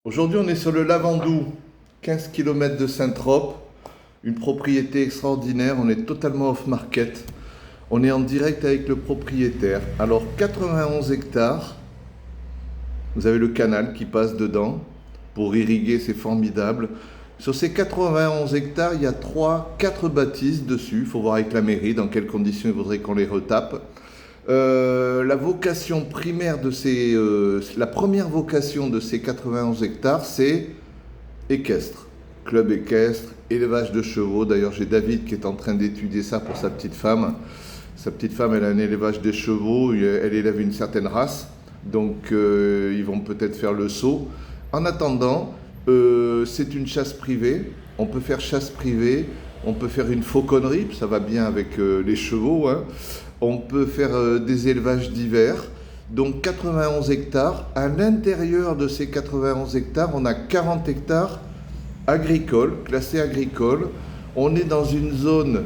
Aujourd'hui, on est sur le Lavandou, 15 km de Saint-Trope, une propriété extraordinaire, on est totalement off-market. On est en direct avec le propriétaire. Alors, 91 hectares, vous avez le canal qui passe dedans pour irriguer, c'est formidable. Sur ces 91 hectares, il y a 4 bâtisses dessus. Il faut voir avec la mairie dans quelles conditions il faudrait qu'on les retape. La vocation primaire de la première vocation de ces 91 hectares, c'est équestre, club équestre, élevage de chevaux. D'ailleurs, j'ai David qui est en train d'étudier ça pour sa petite femme. Sa petite femme, elle a un élevage de chevaux, elle élève une certaine race, donc ils vont peut-être faire le saut. En attendant, c'est une chasse privée. On peut faire chasse privée, on peut faire une fauconnerie, ça va bien avec les chevaux, hein. On peut faire des élevages d'hiver, donc 91 hectares. À l'intérieur de ces 91 hectares, on a 40 hectares agricoles, classés agricoles. On est dans une zone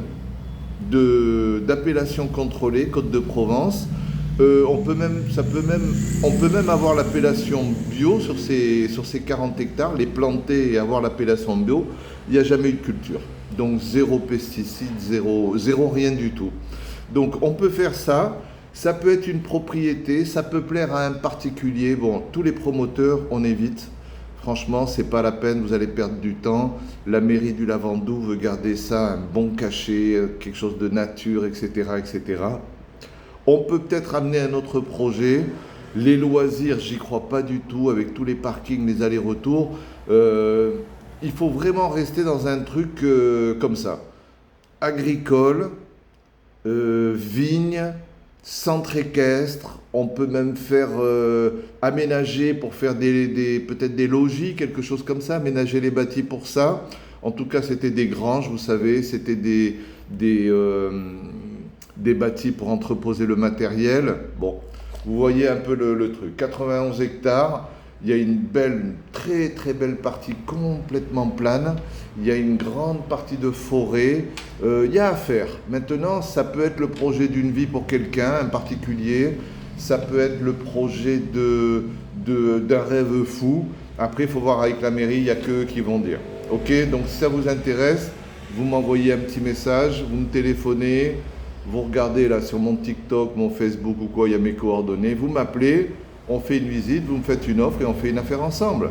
d'appellation contrôlée, Côte de Provence. On peut même avoir l'appellation bio sur ces 40 hectares, les planter et avoir l'appellation bio. Il n'y a jamais eu de culture. Donc zéro pesticide, zéro rien du tout. Donc on peut faire ça, ça peut être une propriété, ça peut plaire à un particulier. Bon, tous les promoteurs, on évite. Franchement, c'est pas la peine, vous allez perdre du temps. La mairie du Lavandou veut garder ça un bon cachet, quelque chose de nature, etc., etc. On peut peut-être amener un autre projet. Les loisirs, j'y crois pas du tout, avec tous les parkings, les allers-retours. Il faut vraiment rester dans un truc comme ça. Agricole, vigne, centre équestre. On peut même faire aménager pour faire peut-être des logis, quelque chose comme ça, aménager les bâtis pour ça. En tout cas, c'était des granges, vous savez, c'était des bâtis pour entreposer le matériel. Bon, vous voyez un peu le truc. 91 hectares, il y a une très très belle partie complètement plane. Il y a une grande partie de forêt. Il y a à faire. Maintenant, ça peut être le projet d'une vie pour quelqu'un, un particulier. Ça peut être le projet d'un rêve fou. Après, il faut voir avec la mairie, il n'y a qu'eux qui vont dire. Ok, donc si ça vous intéresse, vous m'envoyez un petit message, vous me téléphonez. Vous regardez là sur mon TikTok, mon Facebook ou quoi, il y a mes coordonnées. Vous m'appelez, on fait une visite, vous me faites une offre et on fait une affaire ensemble.